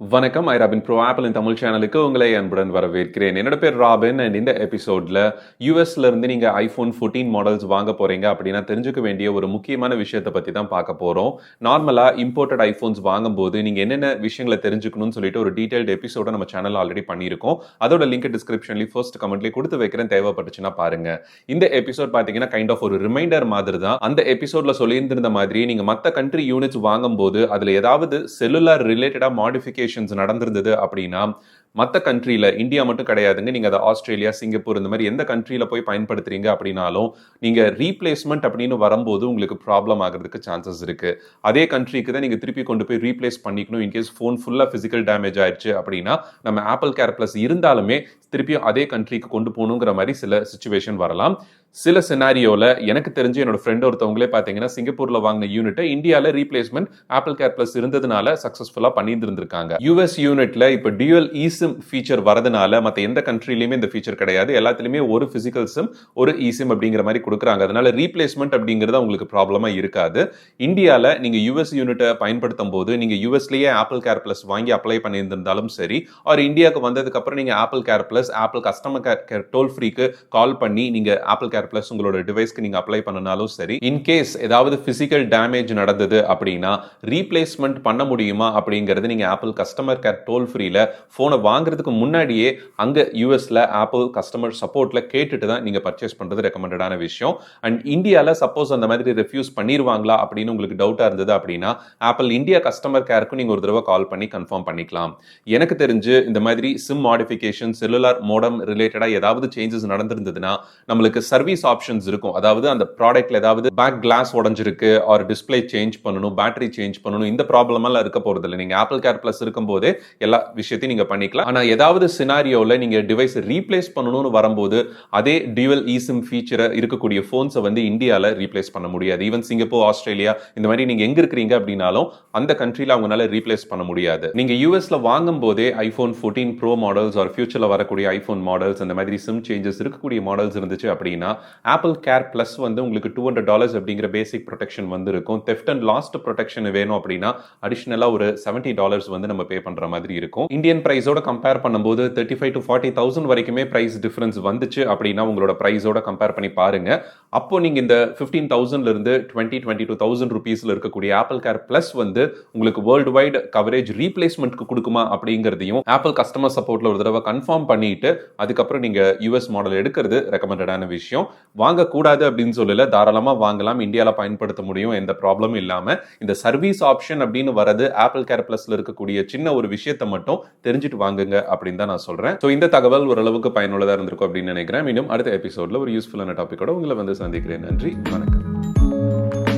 வணக்கம். Robin bro ஆப்பிளின் Tamil சேனலுக்கு உங்களை அன்புடன் வரவேற்கிறேன். என்னோட பேர் ராபின் அண்ட் இந்த எபிசோட்ல யூஎஸ்ல இருந்து நீங்க ஐபோன் 14 மாடல்ஸ் வாங்க போறீங்க அப்படின்னா தெரிஞ்சுக்க வேண்டிய ஒரு முக்கியமான விஷயத்தை பத்தி தான் பார்க்க போறோம். நார்மலா இம்போர்ட்டட் ஐபோன்ஸ் வாங்கும்போது நீங்க என்னென்ன விஷயங்களை தெரிஞ்சுக்கணும்னு சொல்லிட்டு ஒரு டீடைல்டு எபிசோட நம்ம சேனல் ஆல்ரெடி பண்ணியிருக்கோம். அதோட லிங்க் டிஸ்கிரிப்ஷன்லயும் ஃபர்ஸ்ட் கமெண்ட்லயும் கொடுத்து வைக்கிறேன், தேவைப்பட்டுச்சுன்னா பாருங்க. இந்த எபிசோட் பாத்தீங்கன்னா கைண்ட் ஆஃப் ஒரு ரிமைண்டர் மாதிரி தான். அந்த எபிசோட்ல சொல்லியிருந்த மாதிரி நீங்க மத்த கண்ட்ரி யூனிட்ஸ் வாங்கும்போது அதுல ஏதாவது செல்லுலார் ரிலேட்டடா மாடிஃபிகேஷன்ஸ் நடந்திருந்தது அப்படின்னா மற்ற கண்ட்ரியில, இந்தியா மட்டும் கிடையாதுங்க, நீங்க அதை ஆஸ்திரேலியா, சிங்கப்பூர் இந்த மாதிரி எந்த கண்ட்ரியில போய் பயன்படுத்துறீங்க அப்படின்னாலும் நீங்க ரீப்ளேஸ்மெண்ட் அப்படின்னு வரும்போது உங்களுக்கு ப்ராப்ளம் ஆகிறதுக்கு சான்சஸ் இருக்கு. அதே கண்ட்ரிக்கு தான் நீங்க திருப்பி கொண்டு போய் ரீப்ளேஸ் பண்ணிக்கணும். இன்கேஸ் ஃபோன் ஃபுல்லா பிசிக்கல் டேமேஜ் ஆயிடுச்சு அப்படின்னா நம்ம ஆப்பிள் கேர் பிளஸ் இருந்தாலுமே திருப்பியும் அதே கண்ட்ரிக்கு கொண்டு போகணுங்கிற மாதிரி சில சிச்சுவேஷன் வரலாம். சில சினாரியோல எனக்கு தெரிஞ்சு என்னோட ஃப்ரெண்ட் ஒருத்தவங்களே பாத்தீங்கன்னா சிங்கப்பூர்ல வாங்கின யூனிட் இந்தியால ரீப்ளேஸ்மெண்ட் ஆப்பிள் கேர் பிளஸ் இருந்ததுனால சக்சஸ்ஃபுல்லா பண்ணிட்டு இருந்திருக்காங்க. யூஎஸ் யூனிட்ல இப்ப டியூவல் eSIM ஃபீச்சர் வரதுனால மத்த எந்த கண்ட்ரிலயுமே இந்த ஃபீச்சர் கிடையாது. எல்லாத்துலயுமே ஒரு பிசிக்கல் சிம் ஒரு eSIM அப்படிங்கிற மாதிரி கொடுக்குறாங்க. அதனால ரீப்ளேஸ்மெண்ட் அப்படிங்கிறது உங்களுக்கு ப்ராப்ளமா இருக்காது. இந்தியால நீங்க யூஎஸ் யூனிட்டை பயன்படுத்தும் போது நீங்க யூஎஸ்லயே ஆப்பிள் கேர் பிளஸ் வாங்கி அப்ளை பண்ணியிருந்தாலும் சரி, ஒரு இந்தியாவுக்கு வந்ததுக்கு அப்புறம் நீங்க Apple care plus Apple customer care toll ஃப்ரீக்கு கால் பண்ணி நீங்க ஆப்பிள் கேர் பிளஸ் உங்களோட டிவைஸ்க்கு நீங்க அப்ளை பண்ணனாலும் சரி, இன் கேஸ் ஏதாவது பிசிக்கல் டேமேஜ் நடந்தது அப்படின்னா ரீப்ளேஸ்மெண்ட் பண்ண முடியுமா அப்படிங்கிறது நீங்க ஆப்பிள் கஸ்டமர் கேர் டோல் ஃப்ரீல போனை வாங்குறதுக்கு முன்னாடியே அங்க யூஎஸ்ல ஆப்பிள் கஸ்டமர் சப்போர்ட்ல கேட்டுட்டு தான் நீங்க பர்ச்சேஸ் பண்றது ரெக்கமெண்டடான விஷயம். அண்ட் இந்தியால சப்போஸ் அந்த மாதிரி ரெஃப்யூஸ் பண்ணிருவாங்களா அப்படின்னு உங்களுக்கு டவுட்டா இருந்தது அப்படின்னா ஆப்பிள் இந்தியா கஸ்டமர் கேருக்கு நீங்க ஒரு தடவை கால் பண்ணி கன்ஃபார்ம் பண்ணிக்கலாம். எனக்கு தெரிஞ்சு இந்த மாதிரி சிம் மாடிஃபிகேஷன், செல்லுலார் மோடம் ரிலேட்டடா ஏதாவது சேஞ்சஸ் நடந்திருந்ததுன்னா நம்மளுக்கு சர்வீஸ் ஆப்ஷன்ஸ் இருக்கும். அதாவது அந்த ப்ராடக்ட்ல ஏதாவது பேக் கிளாஸ் உடைஞ்சிருக்கு, ஆர் டிஸ்பிளே சேஞ்ச் பண்ணணும், பேட்டரி சேஞ்ச் பண்ணணும், இந்த ப்ராப்ளம் எல்லாம் இருக்க போறது இல்லை. நீங்க ஆப்பிள் கேர் பிளஸ் இருக்கும் போதே எல்லா விஷயத்தையும் நீங்க பண்ணிக்கலாம். ஆனா ஏதாவது சினாரியோல நீங்க டிவைஸ் ரீப்ளேஸ் பண்ணணும்னு வரும்போது அதே டியூவல் eSIM ஃபீச்சர் இருக்கக்கூடிய போன்ஸை வந்து இந்தியால ரீப்ளேஸ் பண்ண முடியாது. ஈவன் சிங்கப்பூர், ஆஸ்திரேலியா இந்த மாதிரி நீங்க எங்க இருக்கிறீங்க அப்படின்னாலும் அந்த கண்ட்ரில அவங்களால ரீப்ளேஸ் பண்ண முடியாது. நீங்க யூஎஸ்ல வாங்கும் போதே ஐபோன் 14 ப்ரோ மாடல்ஸ் ஆர் ஃபியூச்சர்ல வரக்கூடிய ஐபோன் மாடல்ஸ் அந்த மாதிரி சிம் சேஞ்சஸ் இருக்கக்கூடிய மாடல்ஸ் இருந்துச்சு அப்படின்னா ஆப்பிள் கேர் பிளஸ் வந்து உங்களுக்கு $200 அப்படிங்கிற பேசிக் ப்ரொடெக்ஷன் வந்து இருக்கும். தெஃப்ட் அண்ட் லாஸ்ட் ப்ரொடெக்ஷன் வேணும் அப்படின்னா அடிஷனலா ஒரு $70 வந்து நம்ம பே பண்ற மாதிரி இருக்கும். இந்தியன் பிரைஸோட கம்பேர் பண்ணும்போது 35,000 to 40,000 வரைக்குமே பிரைஸ் டிஃபரன்ஸ் வந்துச்சு அப்படின்னா உங்களோட பிரைஸோட கம்பேர் பண்ணி பாருங்க. அப்போ நீங்க இந்த 15,000ல இருந்து 22,000 ரூபீஸ்ல இருக்கக்கூடிய ஆப்பிள் கேர் பிளஸ் வந்து உங்களுக்கு வேர்ல்டு வைட் கவரேஜ் ரீப்ளேஸ்மெண்ட்க்கு கொடுக்குமா அப்படிங்கிறதையும் ஆப்பிள் கஸ்டமர் சப்போர்ட்ல ஒரு தடவை கன்ஃபார்ம் பண்ணிட்டு அதுக்கப்புறம் நீங்க யூஎஸ் மாடல் எடுக்கிறது ரெக்கமெண்டடான விஷயம். வாங்கக்கூடாது அப்படின்னு சொல்லல, தாராளமா வாங்கலாம், இந்தியால பயன்படுத்த முடியும், எந்த ப்ராப்ளமும் இல்லாம. இந்த சர்வீஸ் ஆப்ஷன் அப்படின்னு வரது ஆப்பிள் கேர் பிளஸ்ல இருக்கக்கூடிய சின்ன ஒரு விஷயத்தை மட்டும் தெரிஞ்சுட்டு வாங்குங்க அப்படின்னு தான் நான் சொல்றேன். ஸோ இந்த தகவல் ஓரளவுக்கு பயனுள்ளதா இருந்திருக்கும் அப்படின்னு நினைக்கிறேன். மீண்டும் அடுத்த எபிசோட்ல ஒரு யூஸ்ஃபுல்லான டாபிக்கோட உங்களை வந்து சந்திக்கிறேன். நன்றி, வணக்கம்.